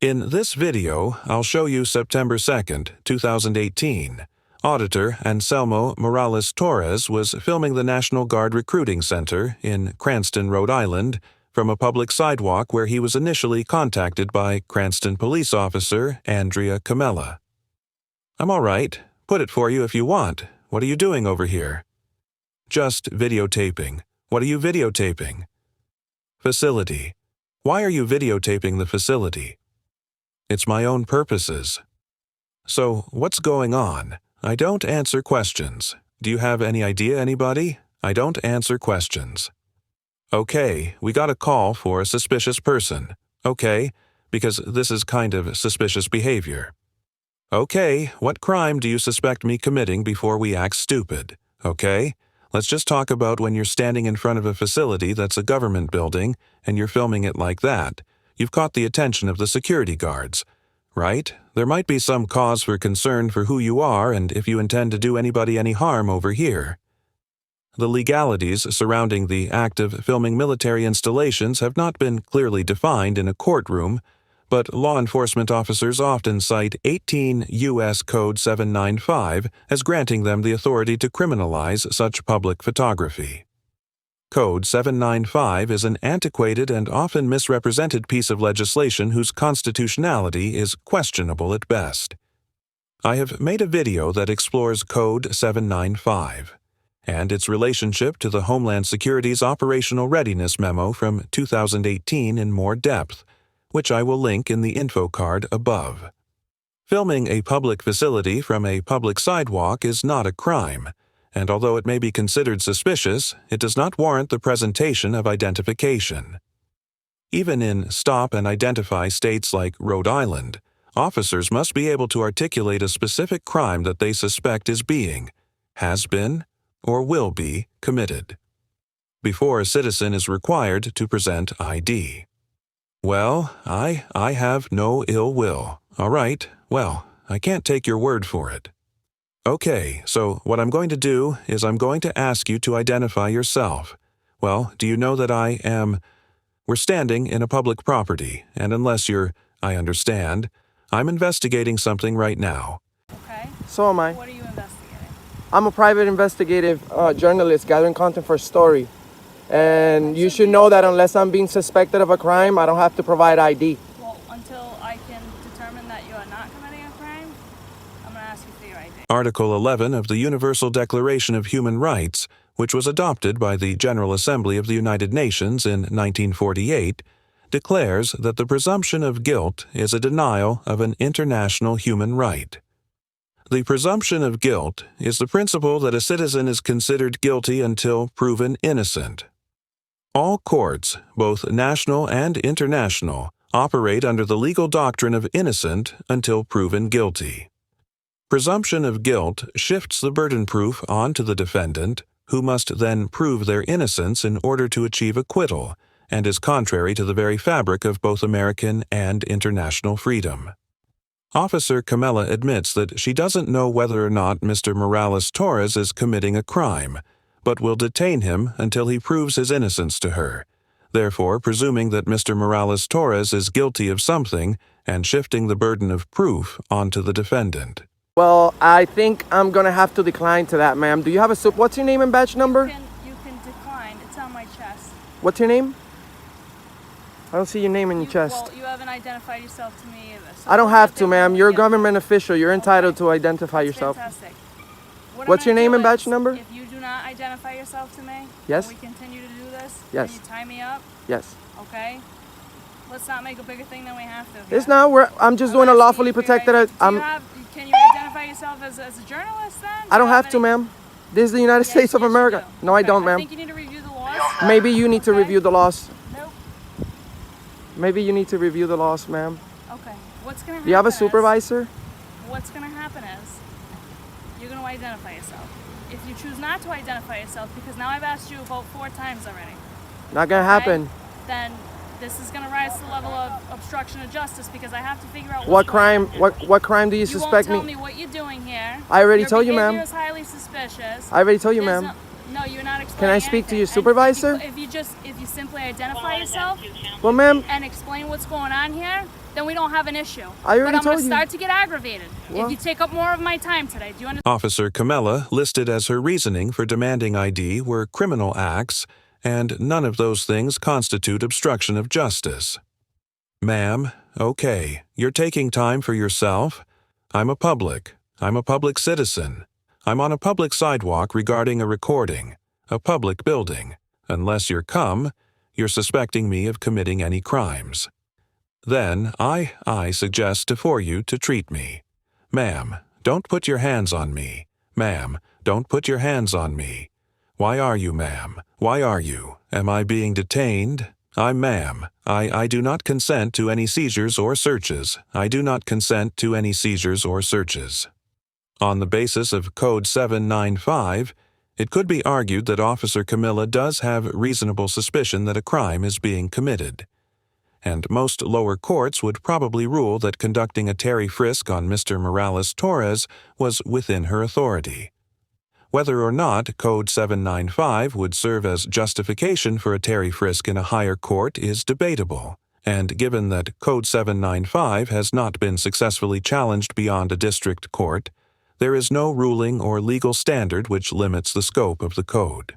In this video, I'll show you September 2nd, 2018. Auditor Anselmo Morales-Torres was filming the National Guard Recruiting Center in Cranston, Rhode Island, from a public sidewalk where he was initially contacted by Cranston police officer Andrea Camella. "I'm all right. Put it for you if you want. What are you doing over here?" "Just videotaping." "What are you videotaping?" "Facility." "Why are you videotaping the facility?" "It's my own purposes." "So, what's going on?" "I don't answer questions." "Do you have any idea, anybody?" "I don't answer questions." "Okay, we got a call for a suspicious person." "Okay, because this is kind of suspicious behavior." "Okay, what crime do you suspect me committing before we act stupid?" "Okay, let's just talk about when you're standing in front of a facility that's a government building and you're filming it like that. You've caught the attention of the security guards, right? There might be some cause for concern for who you are and if you intend to do anybody any harm over here. The legalities surrounding the act of filming military installations have not been clearly defined in a courtroom, but law enforcement officers often cite 18 U.S. Code 795 as granting them the authority to criminalize such public photography. Code 795 is an antiquated and often misrepresented piece of legislation whose constitutionality is questionable at best. I have made a video that explores Code 795 and its relationship to the Homeland Security's Operational Readiness Memo from 2018 in more depth, which I will link in the info card above. Filming a public facility from a public sidewalk is not a crime, and although it may be considered suspicious, it does not warrant the presentation of identification. Even in stop and identify states like Rhode Island, officers must be able to articulate a specific crime that they suspect is being, has been, or will be committed, before a citizen is required to present ID. "Well, I have no ill will." "All right, well, I can't take your word for it." "Okay, so what I'm going to do is I'm going to ask you to identify yourself. Well, do you know that I am... We're standing in a public property, and unless I understand, I'm investigating something right now." Okay. So am I. What are you investigating? I'm a private investigative journalist gathering content for a story. And you should know that unless I'm being suspected of a crime, I don't have to provide ID. Well, until I can determine that you are not committing a crime, I'm going to ask you for your ID. Article 11 of the Universal Declaration of Human Rights, which was adopted by the General Assembly of the United Nations in 1948, declares that the presumption of guilt is a denial of an international human right. The presumption of guilt is the principle that a citizen is considered guilty until proven innocent. All courts, both national and international, operate under the legal doctrine of innocent until proven guilty. Presumption of guilt shifts the burden proof onto the defendant, who must then prove their innocence in order to achieve acquittal, and is contrary to the very fabric of both American and international freedom. Officer Camella admits that she doesn't know whether or not Mr. Morales-Torres is committing a crime, but will detain him until he proves his innocence to her, therefore presuming that Mr. Morales-Torres is guilty of something and shifting the burden of proof onto the defendant. Well, I think I'm going to have to decline to that, ma'am. Do you have a... What's your name and badge number? You can decline. It's on my chest. What's your name? I don't see your name in your chest. Well, you haven't identified yourself to me either. So I don't have to, ma'am. You're a government official. You're entitled to identify yourself. Fantastic. What's your name and badge number? If you do not identify yourself to me, yes. and we continue to do this, yes. Can you tie me up? Yes. Okay. Let's not make a bigger thing than we have to. It's not. I'm just doing a lawfully protected. Can you identify yourself as a journalist then? I don't have to, ma'am. This is the United States of America. No, I don't, ma'am. I think you need to review the laws. Maybe you need to review the laws. Nope. Maybe you need to review the laws, ma'am. Okay. What's gonna happen? Do you have a supervisor? What's gonna happen is you're gonna identify yourself. If you choose not to identify yourself, because now I've asked you about 4 times already. Not gonna happen. Then this is gonna rise to the level of obstruction of justice because I have to figure out what crime. What crime do you suspect me? You won't tell me what you're doing here. I already told you, ma'am. Your behavior is highly suspicious. I already told you, ma'am. No, you're not explaining. Can I speak to your supervisor? If you simply identify yourself, well, ma'am, and explain what's going on here, then we don't have an issue. I already but I'm told gonna you. start to get aggravated Well- if you take up more of my time today. Do you understand? Officer Camella listed as her reasoning for demanding ID were criminal acts, and none of those things constitute obstruction of justice. Ma'am, okay, you're taking time for yourself. I'm a public citizen. I'm on a public sidewalk regarding a recording, a public building. Unless you're suspecting me of committing any crimes. Then I suggest for you to treat me. Ma'am, don't put your hands on me. Ma'am, don't put your hands on me. Why are you, ma'am? Why are you? Am I being detained? Ma'am, I do not consent to any seizures or searches. I do not consent to any seizures or searches. On the basis of Code 795, it could be argued that Officer Camilla does have reasonable suspicion that a crime is being committed. And most lower courts would probably rule that conducting a Terry frisk on Mr. Morales Torres was within her authority. Whether or not Code 795 would serve as justification for a Terry frisk in a higher court is debatable, and given that Code 795 has not been successfully challenged beyond a district court, there is no ruling or legal standard which limits the scope of the code.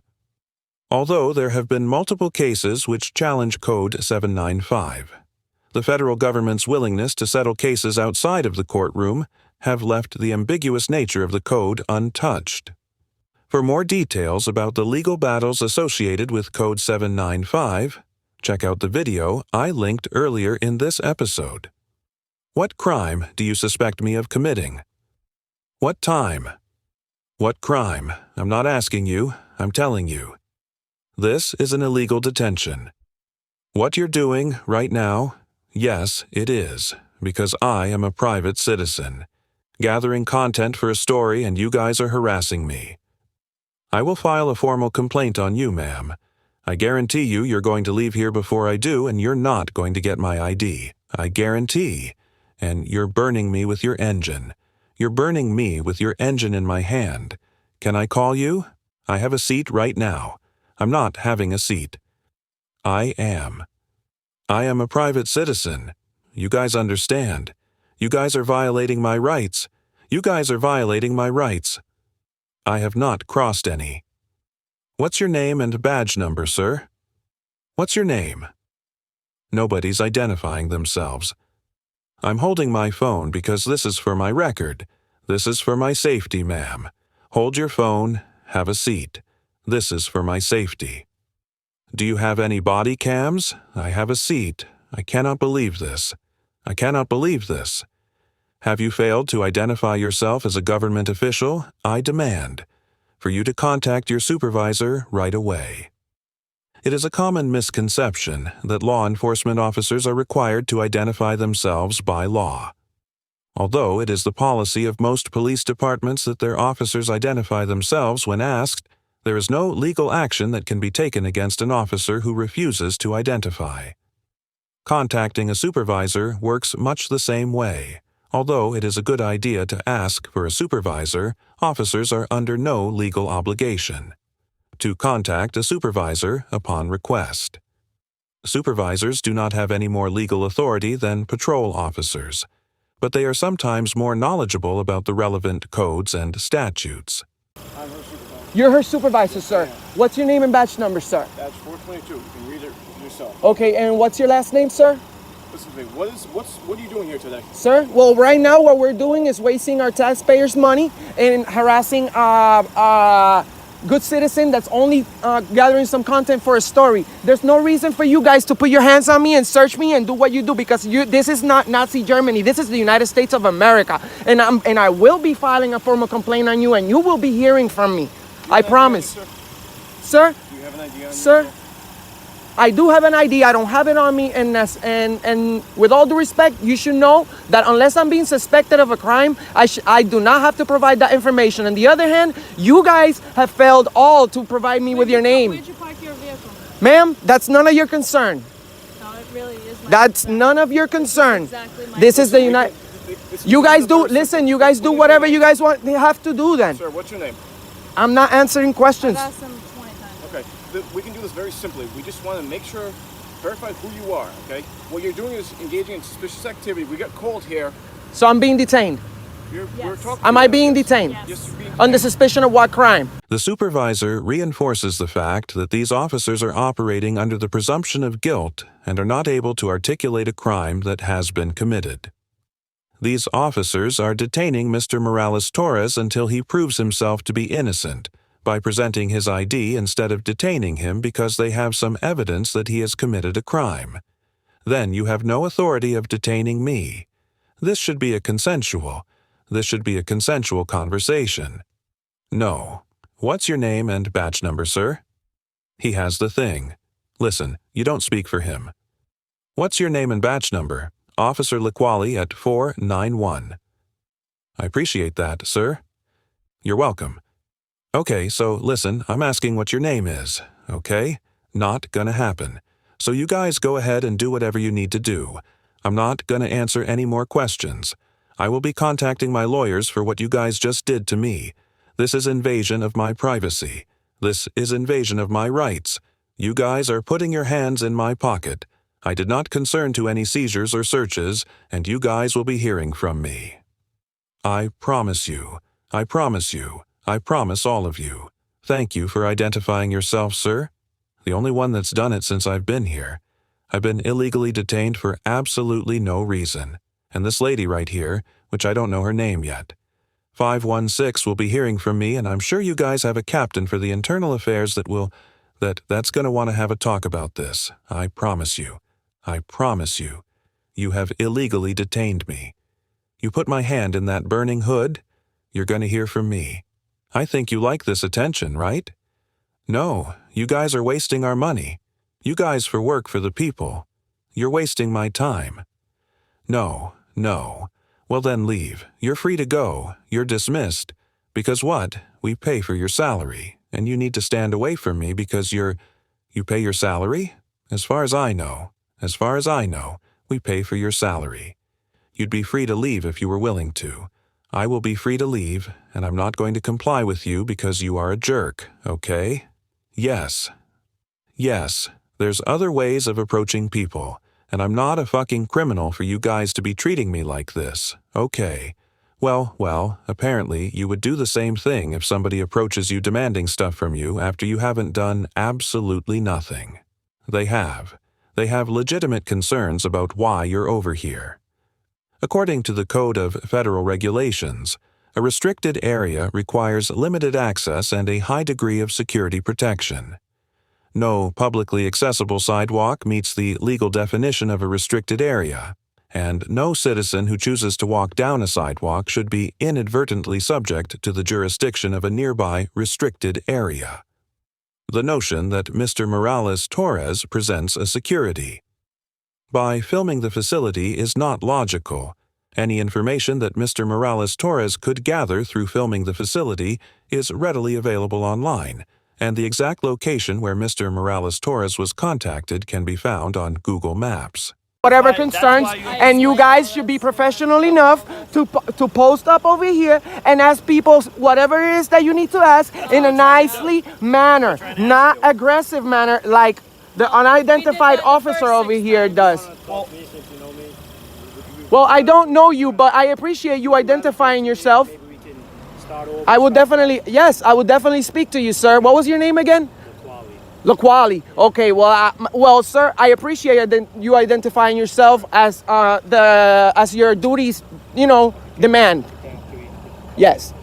Although there have been multiple cases which challenge Code 795, the federal government's willingness to settle cases outside of the courtroom have left the ambiguous nature of the code untouched. For more details about the legal battles associated with Code 795, check out the video I linked earlier in this episode. What crime do you suspect me of committing? What time? What crime? I'm not asking you, I'm telling you. This is an illegal detention. What you're doing right now, yes, it is, because I am a private citizen, gathering content for a story and you guys are harassing me. I will file a formal complaint on you, ma'am. I guarantee you're going to leave here before I do and you're not going to get my ID. I guarantee. And you're burning me with your engine. You're burning me with your engine in my hand. Can I call you? I have a seat right now. I'm not having a seat. I am. I am a private citizen. You guys understand. You guys are violating my rights. You guys are violating my rights. I have not crossed any. What's your name and badge number, sir? What's your name? Nobody's identifying themselves. I'm holding my phone because this is for my record. This is for my safety, ma'am. Hold your phone, have a seat. This is for my safety. Do you have any body cams? I have a seat. I cannot believe this. I cannot believe this. Have you failed to identify yourself as a government official? I demand for you to contact your supervisor right away. It is a common misconception that law enforcement officers are required to identify themselves by law. Although it is the policy of most police departments that their officers identify themselves when asked, there is no legal action that can be taken against an officer who refuses to identify. Contacting a supervisor works much the same way. Although it is a good idea to ask for a supervisor, officers are under no legal obligation to contact a supervisor upon request. Supervisors do not have any more legal authority than patrol officers, but they are sometimes more knowledgeable about the relevant codes and statutes. I'm her supervisor. You're her supervisor, sir. What's your name and badge number, sir? That's 422. You can read it yourself. Okay, and what's your last name, sir? Listen to me. What are you doing here today? Sir, well, right now what we're doing is wasting our taxpayers' money and harassing good citizen that's only gathering some content for a story. There's no reason for you guys to put your hands on me and search me and do what you do because this is not Nazi Germany. This is the United States of America. And I will be filing a formal complaint on you and you will be hearing from me. I promise. Sir? Do you have an ID on you? Sir? I do have an ID. I don't have it on me, and with all due respect, you should know that unless I'm being suspected of a crime, I do not have to provide that information. On the other hand, you guys have failed all to provide me with your name. Where'd you park your vehicle? Ma'am, that's none of your concern. No, it really is my That's concern. none of your concern. Exactly my This is the concern. United. You guys do, listen, you guys do whatever you guys want. They have to do then. Sir, what's your name? I'm not answering questions. I've asked him 20 times. Okay. We can do this very simply. We just want to make sure Verify who you are, okay? What you're doing is engaging in suspicious activity. We got called here. So I'm being detained. We're Yes. talking Am to I you. being Yes. detained? Yes. Yes, you're being Under detained. suspicion of what crime? The supervisor reinforces the fact that these officers are operating under the presumption of guilt and are not able to articulate a crime that has been committed. These officers are detaining Mr. Morales-Torres until he proves himself to be innocent by presenting his ID instead of detaining him because they have some evidence that he has committed a crime. Then you have no authority of detaining me. This should be a consensual conversation. No. What's your name and badge number, sir? He has the thing. Listen, you don't speak for him. What's your name and badge number? Officer Wrongfully at 491. I appreciate that, sir. You're welcome. Okay, so listen, I'm asking what your name is, okay? Not gonna happen. So you guys go ahead and do whatever you need to do. I'm not gonna answer any more questions. I will be contacting my lawyers for what you guys just did to me. This is invasion of my privacy. This is invasion of my rights. You guys are putting your hands in my pocket. I did not consent to any seizures or searches, and you guys will be hearing from me. I promise you. I promise you. I promise all of you. Thank you for identifying yourself, sir. The only one that's done it since I've been here. I've been illegally detained for absolutely no reason. And this lady right here, which I don't know her name yet. 516 will be hearing from me, and I'm sure you guys have a captain for the internal affairs that's going to want to have a talk about this. I promise you. I promise you. You have illegally detained me. You put my hand in that burning hood, you're going to hear from me. I think you like this attention, right? No, you guys are wasting our money. You guys work for the people. You're wasting my time. No. Well then leave. You're free to go. You're dismissed. Because what? We pay for your salary, and you need to stand away from me because you pay your salary? As far as I know, we pay for your salary. You'd be free to leave if you were willing to. I will be free to leave, and I'm not going to comply with you because you are a jerk, okay? Yes, there's other ways of approaching people, and I'm not a fucking criminal for you guys to be treating me like this, okay? Well, apparently you would do the same thing if somebody approaches you demanding stuff from you after you haven't done absolutely nothing. They have legitimate concerns about why you're over here. According to the Code of Federal Regulations, a restricted area requires limited access and a high degree of security protection. No publicly accessible sidewalk meets the legal definition of a restricted area, and no citizen who chooses to walk down a sidewalk should be inadvertently subject to the jurisdiction of a nearby restricted area. The notion that Mr. Morales-Torres presents a security. By filming the facility is not logical. Any information that Mr. Morales-Torres could gather through filming the facility is readily available online, and the exact location where Mr. Morales-Torres was contacted can be found on Google Maps. Whatever concerns, and you guys should be professional enough to post up over here and ask people whatever it is that you need to ask in a nicely manner, not aggressive manner like the unidentified officer over here does. Well, I don't know you, but I appreciate you identifying yourself. I would definitely speak to you, sir. What was your name again? Wrongfully. Okay, well, sir, I appreciate you identifying yourself as your duties, demand. Yes.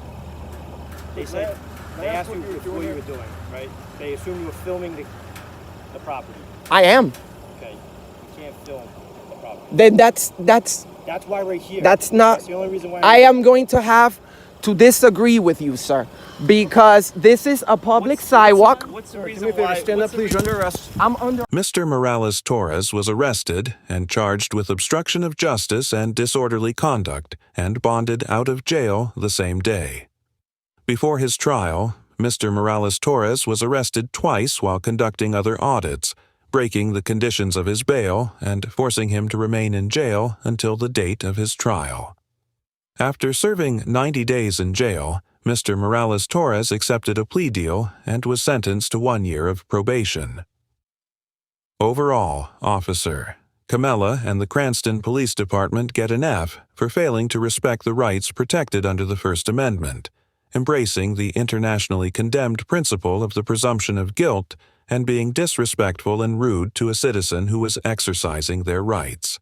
They asked you what you were doing, right? They assumed you were filming the property. I am. Okay, you can't film the property. Then that's why we're here. That's not. That's the only reason why. I am going to have to disagree with you, sir, because this is a public sidewalk. What's the reason why? Stand up, please. You're under arrest. I'm under. Mr. Morales-Torres was arrested and charged with obstruction of justice and disorderly conduct and bonded out of jail the same day. Before his trial, Mr. Morales-Torres was arrested twice while conducting other audits, breaking the conditions of his bail and forcing him to remain in jail until the date of his trial. After serving 90 days in jail, Mr. Morales-Torres accepted a plea deal and was sentenced to 1 year of probation. Overall, Officer Camella and the Cranston Police Department get an F for failing to respect the rights protected under the First Amendment, embracing the internationally condemned principle of the presumption of guilt and being disrespectful and rude to a citizen who was exercising their rights.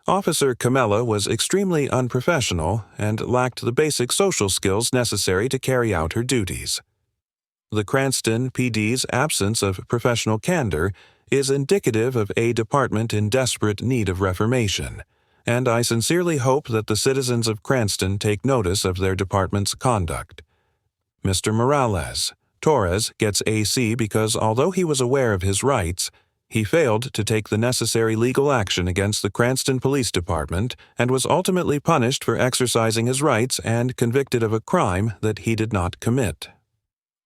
Officer Camella was extremely unprofessional and lacked the basic social skills necessary to carry out her duties. The Cranston PD's absence of professional candor is indicative of a department in desperate need of reformation, and I sincerely hope that the citizens of Cranston take notice of their department's conduct. Mr. Torres gets AC because although he was aware of his rights, he failed to take the necessary legal action against the Cranston Police Department and was ultimately punished for exercising his rights and convicted of a crime that he did not commit.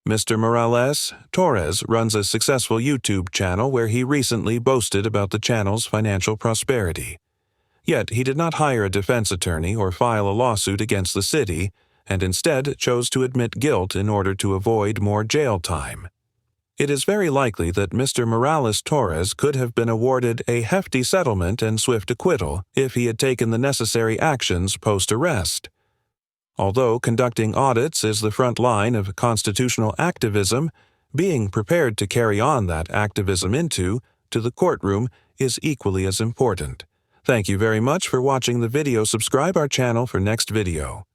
Mr. Torres runs a successful YouTube channel where he recently boasted about the channel's financial prosperity. Yet he did not hire a defense attorney or file a lawsuit against the city, and instead chose to admit guilt in order to avoid more jail time. It is very likely that Mr. Torres could have been awarded a hefty settlement and swift acquittal if he had taken the necessary actions post-arrest. Although conducting audits is the front line of constitutional activism, being prepared to carry on that activism to the courtroom is equally as important. Thank you very much for watching the video. Subscribe our channel for next video.